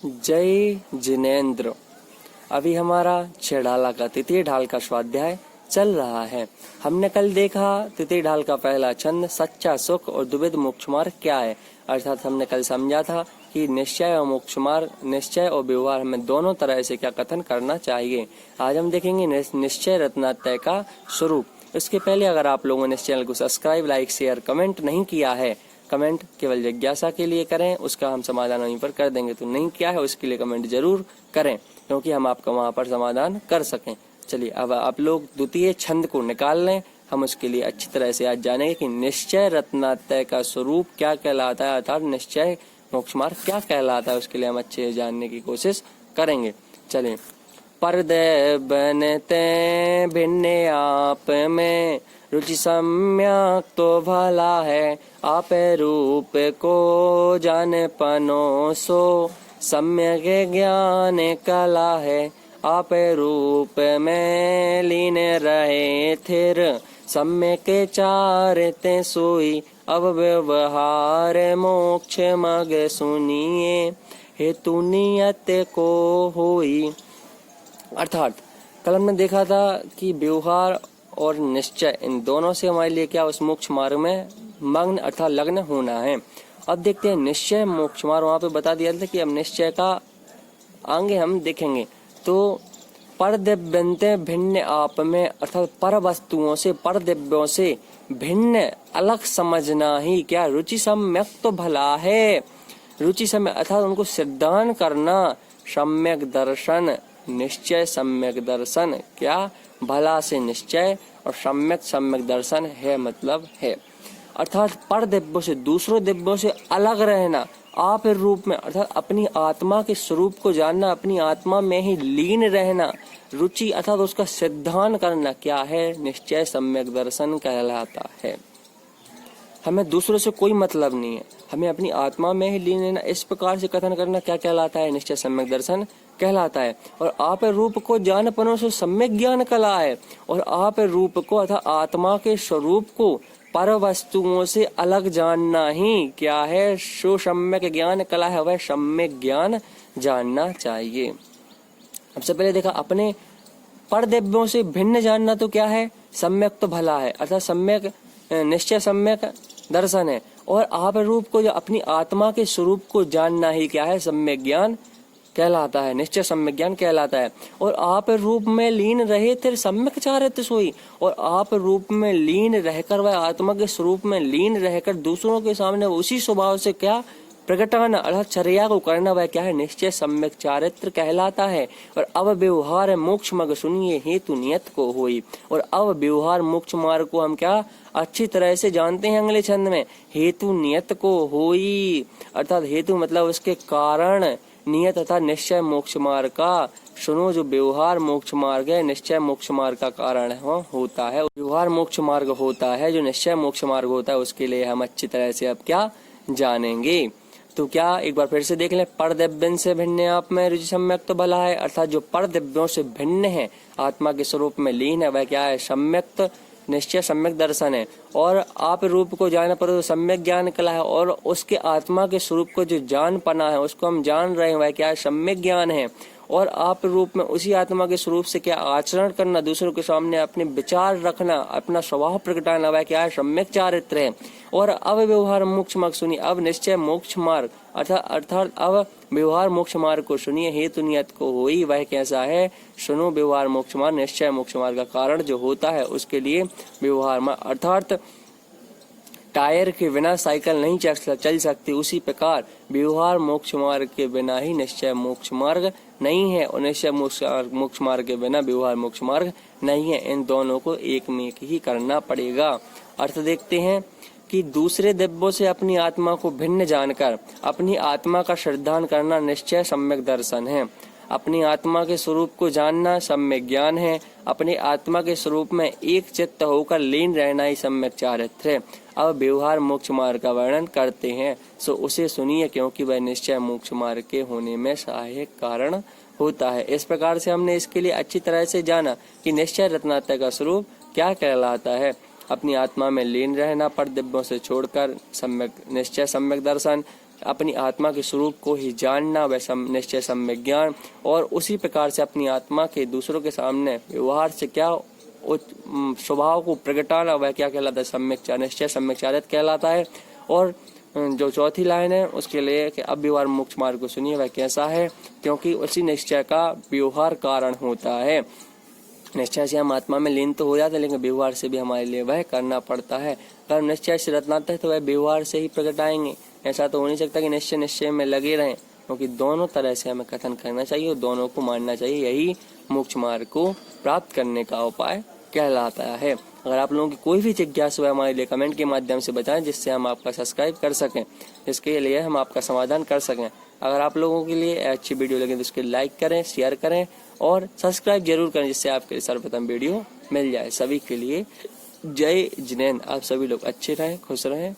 जय जिनेंद्र। अभी हमारा छह ढाला का तृतीय ढाल का स्वाध्याय चल रहा है। हमने कल देखा तृतीय ढाल का पहला छंद सच्चा सुख और द्विविध मोक्ष मार्ग क्या है। अर्थात हमने कल समझा था कि निश्चय और मोक्ष मार्ग, निश्चय और व्यवहार हमें दोनों तरह से क्या कथन करना चाहिए। आज हम देखेंगे निश्चय रत्नात्रय का स्वरूप। इसके पहले अगर आप लोगों ने इस चैनल को सब्सक्राइब, लाइक, शेयर, कमेंट नहीं किया है, कमेंट केवल जिज्ञासा के लिए करें, उसका हम समाधान वहीं पर कर देंगे। तो नहीं किया है उसके लिए कमेंट जरूर करें, क्योंकि हम आपका वहां पर समाधान कर सकें। चलिए अब आप लोग द्वितीय छंद को निकाल लें। हम उसके लिए अच्छी तरह से आज जानेंगे कि निश्चय रत्नात्रय का स्वरूप क्या कहलाता है, अर्थात निश्चय मोक्ष मार्ग क्या कहलाता है। उसके लिए हम अच्छे से जानने की कोशिश करेंगे। चलिए, पर्दे बनते भिन्न आप में, रुचि सम्यक तो भला है, आप रूप को जान पनो सो, सम्यक ज्ञान कला है, आप रूप में लीन रहे थिर, सम्यक चारते सोई, अब व्यवहार मोक्ष मग सुनिए, हेतु नियत को होई। अर्थात कल हमने देखा था कि व्यवहार और निश्चय इन दोनों से हमारे लिए क्या उस मोक्ष मार्ग में मग्न अर्थात लग्न होना है। अब देखते हैं निश्चय मोक्ष मार्ग। वहां पे बता दिया था कि अब निश्चय का आगे हम देखेंगे। तो पर दिव्यंते भिन्न आप में, अर्थात पर वस्तुओं से, पर दिव्यों से भिन्न अलग समझना ही क्या रुचि सम्यक तो भला है। रुचि सम्यक अर्थात उनको सिद्धांत करना, सम्यक दर्शन, निश्चय सम्यक दर्शन क्या भला से निश्चय, और सम्यक दर्शन है मतलब है। अर्थात पर दिव्यों से, दूसरों दिव्यों से अलग रहना, आप रूप में अर्थात अपनी आत्मा के स्वरूप को जानना, अपनी आत्मा में ही लीन रहना, रुचि अर्थात उसका सिद्धांत करना क्या है, निश्चय सम्यक दर्शन कहलाता है। हमें दूसरों से कोई मतलब नहीं है, हमें अपनी आत्मा में ही लीन रहना, इस प्रकार से कथन करना क्या कहलाता है, निश्चय सम्यक दर्शन कहलाता है। और आप रूप को जान पनो से सम्यक ज्ञान कला है। और आप रूप को अर्थात आत्मा के स्वरूप को पर वस्तुओं से अलग जानना ही क्या है, सो सम्यक ज्ञान कला है, वह सम्यक ज्ञान जानना चाहिए। सबसे पहले देखा अपने पर दिव्यों से भिन्न जानना तो क्या है, सम्यक तो भला है, अर्थात सम्यक निश्चय सम्यक दर्शन है। और आप रूप को जो अपनी आत्मा के स्वरूप को जानना ही क्या है, सम्यक ज्ञान कहलाता है, निश्चय सम्यक ज्ञान कहलाता है। और आप रूप में लीन रहे थे सम्यक चारित्र सोई, और आप रूप में लीन रहकर, वह आत्मा के स्वरूप में लीन रहकर दूसरों के सामने उसी स्वभाव से क्या प्रकटाना अर्थात चर्या को करना, वह क्या है, निश्चय सम्यक चारित्र कहलाता है। और अब व्यवहार मोक्ष मग सुनिए, हेतु नियत को होई। और अब व्यवहार मोक्ष मार्ग को हम क्या अच्छी तरह से जानते हैं अगले छंद में, हेतु नियत को होई। अर्थात हेतु मतलब उसके कारण, नियत तथा निश्चय मोक्ष मार्ग का सुनो, जो व्यवहार मोक्ष मार्ग है निश्चय मोक्ष मार्ग का कारण होता है। व्यवहार मोक्ष मार्ग होता है जो निश्चय मोक्ष मार्ग होता है, उसके लिए हम अच्छी तरह से अब क्या जानेंगे। तो क्या एक बार फिर से देख लें, पर दिव्यन से भिन्न आप में रुचि सम्यक तो भला है। अर्थात जो पर दिव्यों से भिन्न है, आत्मा के स्वरूप में लीन है, वह क्या है, सम्यक निश्चय सम्यक दर्शन है। और आप रूप को जान पर तो सम्यक ज्ञान कला है, और उसके आत्मा के स्वरूप को जो जान पाना है, उसको हम जान रहे हैं, वह क्या है, सम्यक ज्ञान है। और आप रूप में उसी आत्मा के स्वरूप से क्या आचरण करना, दूसरों के सामने अपने विचार रखना, अपना स्वभाव प्रकटाना, वह क्या है, सम्यक चारित्र है। और अब व्यवहार मोक्ष मार्ग सुनिए, अब निश्चय मोक्ष मार्ग अर्थात अब व्यवहार मोक्ष मार्ग को सुनिए, हेतु नियत को होई, वह कैसा है, सुनो व्यवहार मोक्ष मार्ग निश्चय मोक्ष मार्ग का कारण जो होता है, उसके लिए व्यवहार मार्ग अर्थात टायर के बिना साइकिल नहीं चल सकती, उसी प्रकार व्यवहार मोक्ष मार्ग के बिना ही निश्चय मोक्ष मार्ग नहीं है, और निश्चय मोक्ष मार्ग के बिना व्यवहार मोक्ष मार्ग नहीं है। इन दोनों को एक में ही करना पड़ेगा। अर्थ देखते हैं कि दूसरे दिव्यों से अपनी आत्मा को भिन्न जानकर अपनी आत्मा का श्रद्धान करना निश्चय सम्यक दर्शन है। अपनी आत्मा के स्वरूप को जानना सम्यक ज्ञान है। अपनी आत्मा के स्वरूप में एक चित्त होकर लीन रहना ही सम्यक चारित्र है। अब व्यवहार मोक्ष मार्ग का वर्णन करते हैं, सो उसे सुनिए, क्योंकि वह निश्चय मोक्ष मार्ग के होने में सहायक कारण होता है। इस प्रकार से हमने इसके लिए अच्छी तरह से जाना कि निश्चय रत्नात्रय का स्वरूप क्या कहलाता है। अपनी आत्मा में लीन रहना, पर दिव्यों से छोड़कर सम्यक निश्चय, सम्यक दर्शन, अपनी आत्मा के स्वरूप को ही जानना, वह निश्चय सम्यक ज्ञान, और उसी प्रकार से अपनी आत्मा के दूसरों के सामने व्यवहार से क्या स्वभाव को प्रगटाना, वह क्या कहलाता है, सम्यक निश्चय सम्यक चारित्र कहलाता है। और जो चौथी लाइन है उसके लिए कि अब व्यवहार मोक्ष मार्ग को सुनिए, वह कैसा है, क्योंकि उसी निश्चय का व्यवहार कारण होता है। निश्चय से हम आत्मा में लीन तो हो जाते हैं, लेकिन व्यवहार से भी हमारे लिए वह करना पड़ता है। अगर हम निश्चय से रत्नाते हैं तो वह व्यवहार से ही प्रकट आएंगे। ऐसा तो हो नहीं सकता कि निश्चय में लगे रहें, क्योंकि दोनों तरह से हमें कथन करना चाहिए और दोनों को मानना चाहिए। यही मोक्ष मार्ग को प्राप्त करने का उपाय कहलाता है। अगर आप लोगों की कोई भी जिज्ञासा है हमारे लिए कमेंट के माध्यम से बताएं, जिससे हम आपका सब्सक्राइब कर सकें, जिसके लिए हम आपका समाधान कर सकें। अगर आप लोगों के लिए अच्छी वीडियो लगे तो उसके लाइक करें, शेयर करें और सब्सक्राइब जरूर करें, जिससे आपके लिए सर्वप्रथम वीडियो मिल जाए। सभी के लिए जय जिनेंद्र। आप सभी लोग अच्छे रहें, खुश रहें।